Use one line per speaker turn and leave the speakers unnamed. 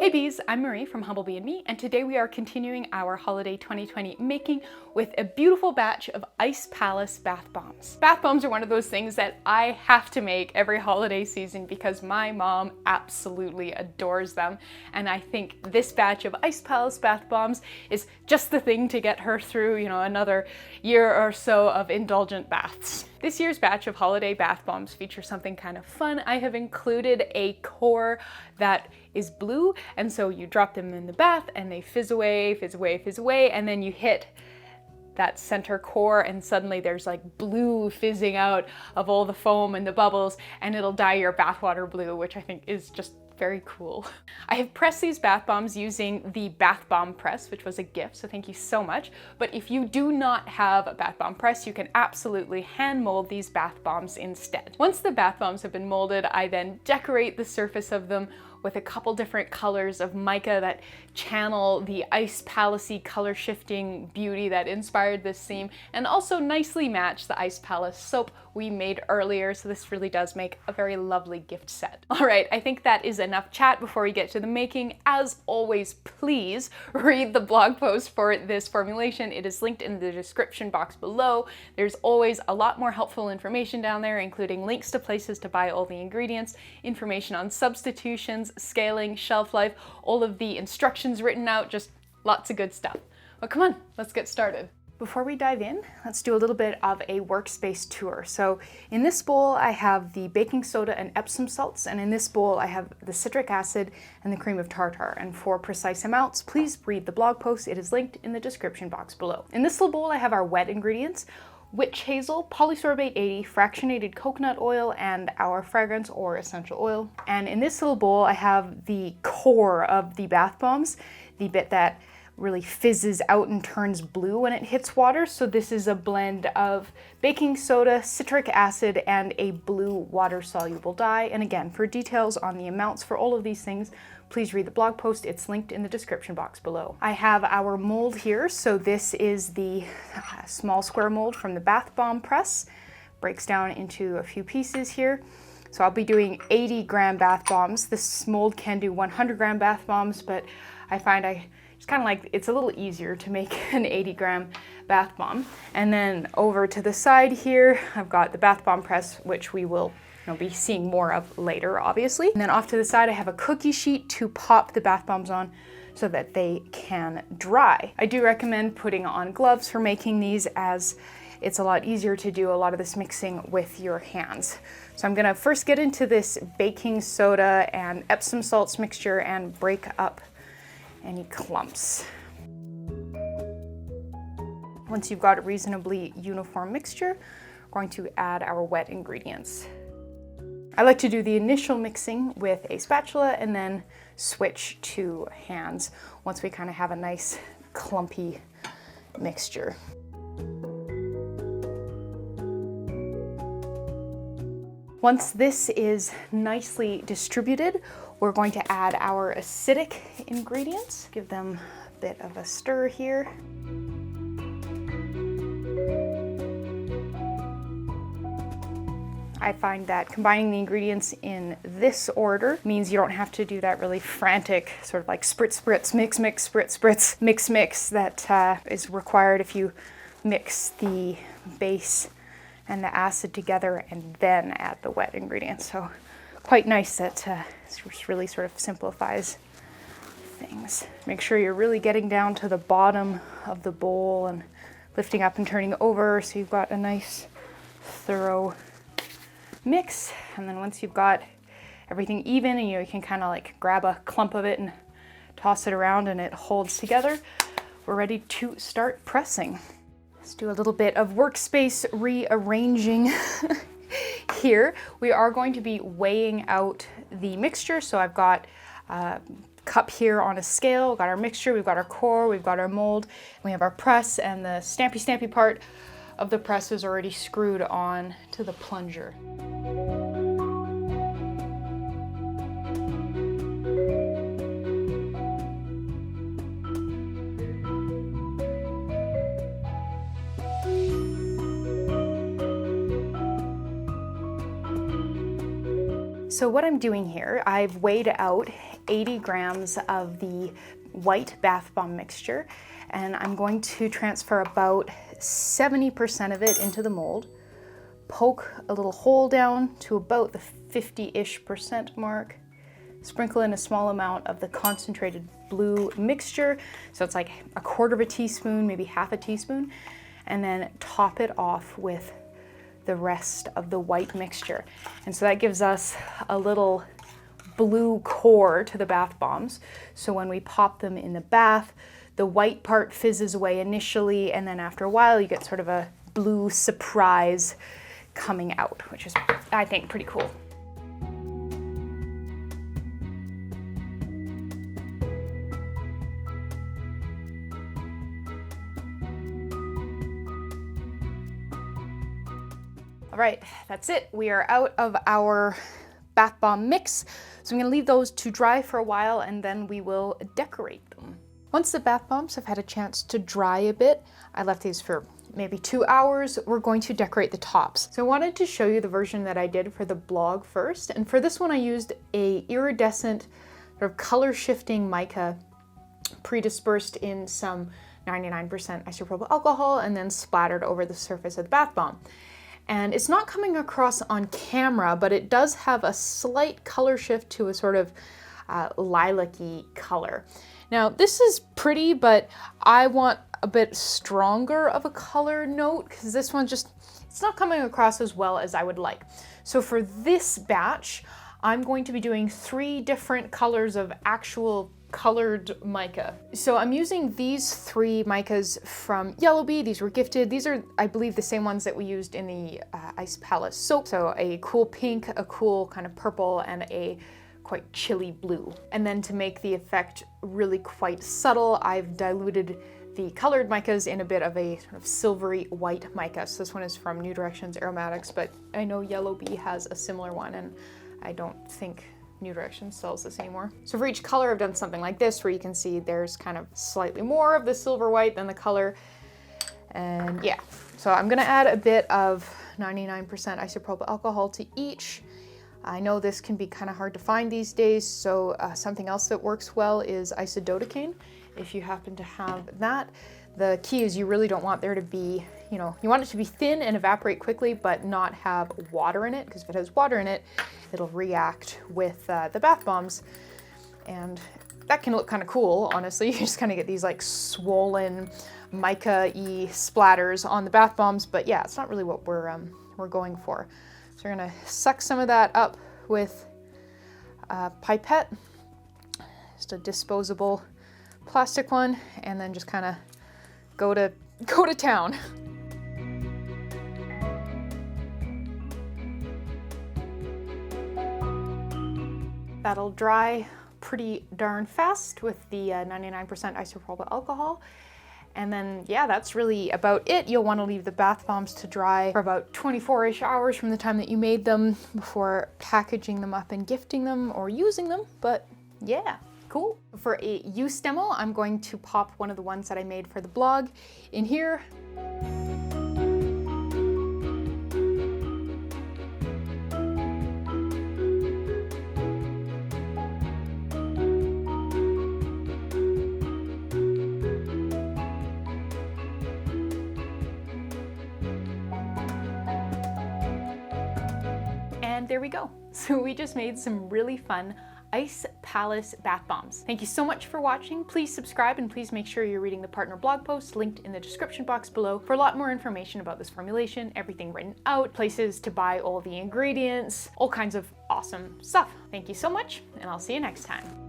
Hey bees, I'm Marie from Humblebee and Me, and today we are continuing our holiday 2020 making with a beautiful batch of Ice Palace bath bombs. Bath bombs are one of those things that I have to make every holiday season because my mom absolutely adores them, and I think this batch of Ice Palace bath bombs is just the thing to get her through, another year or so of indulgent baths. This year's batch of holiday bath bombs features something kind of fun. I have included a core that is blue, and so you drop them in the bath and they fizz away, fizz away, fizz away, and then you hit that center core and suddenly there's like blue fizzing out of all the foam and the bubbles, and it'll dye your bathwater blue, which I think is just very cool. I have pressed these bath bombs using the bath bomb press, which was a gift, so thank you so much. But if you do not have a bath bomb press, you can absolutely hand mold these bath bombs instead. Once the bath bombs have been molded, I then decorate the surface of them with a couple different colors of mica that channel the Ice Palace-y color shifting beauty that inspired this theme, and also nicely match the Ice Palace soap we made earlier, so this really does make a very lovely gift set. All right, I think that is enough chat before we get to the making. As always, please read the blog post for this formulation. It is linked in the description box below. There's always a lot more helpful information down there, including links to places to buy all the ingredients, information on substitutions, scaling, shelf life, all of the instructions written out, just lots of good stuff. But come on, let's get started. Before we dive in, let's do a little bit of a workspace tour. So in this bowl, I have the baking soda and Epsom salts, and in this bowl, I have the citric acid and the cream of tartar. And for precise amounts, please read the blog post. It is linked in the description box below. In this little bowl, I have our wet ingredients: witch hazel, Polysorbate 80, fractionated coconut oil, and our fragrance or essential oil. And in this little bowl, I have the core of the bath bombs, the bit that really fizzes out and turns blue when it hits water. So this is a blend of baking soda, citric acid, and a blue water-soluble dye. And again, for details on the amounts for all of these things, please read the blog post. It's linked in the description box below. I have our mold here. So this is the small square mold from the bath bomb press. Breaks down into a few pieces here. So I'll be doing 80-gram bath bombs. This mold can do 100-gram bath bombs, but I find it's kind of like it's a little easier to make an 80-gram bath bomb. And then over to the side here, I've got the bath bomb press, which we will be seeing more of later, obviously. And then off to the side, I have a cookie sheet to pop the bath bombs on so that they can dry. I do recommend putting on gloves for making these, as it's a lot easier to do a lot of this mixing with your hands. So I'm gonna first get into this baking soda and Epsom salts mixture and break up any clumps. Once you've got a reasonably uniform mixture, we're going to add our wet ingredients. I like to do the initial mixing with a spatula and then switch to hands once we kind of have a nice clumpy mixture. Once this is nicely distributed, we're going to add our acidic ingredients. Give them a bit of a stir here. I find that combining the ingredients in this order means you don't have to do that really frantic sort of like spritz, spritz, mix, mix, spritz, spritz, mix, mix that is required if you mix the base and the acid together and then add the wet ingredients. So quite nice that it really sort of simplifies things. Make sure you're really getting down to the bottom of the bowl and lifting up and turning over so you've got a nice thorough mix. And then once you've got everything even and you can kind of like grab a clump of it and toss it around and it holds together, we're ready to start pressing. Let's do a little bit of workspace rearranging here. We are going to be weighing out the mixture. So I've got a cup here on a scale. We've got our mixture, we've got our core, we've got our mold, we have our press, and the stampy part of the press is already screwed on to the plunger. So what I'm doing here, I've weighed out 80 grams of the white bath bomb mixture, and I'm going to transfer about 70% of it into the mold, poke a little hole down to about the 50-ish% mark, sprinkle in a small amount of the concentrated blue mixture, so it's like a quarter of a teaspoon, maybe half a teaspoon, and then top it off with the rest of the white mixture. And so that gives us a little blue core to the bath bombs. So when we pop them in the bath, the white part fizzes away initially, and then after a while you get sort of a blue surprise coming out, which is, I think, pretty cool. All right, that's it. We are out of our bath bomb mix. So I'm gonna leave those to dry for a while and then we will decorate them. Once the bath bombs have had a chance to dry a bit, I left these for maybe 2 hours, we're going to decorate the tops. So I wanted to show you the version that I did for the blog first. And for this one, I used a iridescent sort of color shifting mica pre-dispersed in some 99% isopropyl alcohol and then splattered over the surface of the bath bomb. And it's not coming across on camera, but it does have a slight color shift to a sort of lilac-y color. Now this is pretty, but I want a bit stronger of a color note because this one just, it's not coming across as well as I would like. So for this batch, I'm going to be doing 3 different colors of actual colored mica. So I'm using these 3 micas from Humblebee. These were gifted. These are, I believe, the same ones that we used in the Ice Palace soap. So a cool pink, a cool kind of purple, and a quite chilly blue. And then to make the effect really quite subtle, I've diluted the colored micas in a bit of a sort of silvery white mica. So this one is from New Directions Aromatics, but I know Humblebee has a similar one, and I don't think New Directions sells this anymore. So for each color, I've done something like this, where you can see there's kind of slightly more of the silver white than the color. And yeah, so I'm gonna add a bit of 99% isopropyl alcohol to each. I know this can be kind of hard to find these days, so something else that works well is isododecane, if you happen to have that. The key is you really don't want there to be, you want it to be thin and evaporate quickly, but not have water in it, because if it has water in it, it'll react with the bath bombs. And that can look kind of cool, honestly. You just kind of get these like swollen mica-y splatters on the bath bombs, but yeah, it's not really what we're going for. So we're gonna suck some of that up with a pipette, just a disposable plastic one, and then just kind of go to town. That'll dry pretty darn fast with the 99% isopropyl alcohol. And then, yeah, that's really about it. You'll want to leave the bath bombs to dry for about 24-ish hours from the time that you made them before packaging them up and gifting them or using them. But yeah, cool. For a use demo, I'm going to pop one of the ones that I made for the blog in here. And there we go. So we just made some really fun Ice Palace bath bombs. Thank you so much for watching. Please subscribe and please make sure you're reading the partner blog post linked in the description box below for a lot more information about this formulation, everything written out, places to buy all the ingredients, all kinds of awesome stuff. Thank you so much, and I'll see you next time.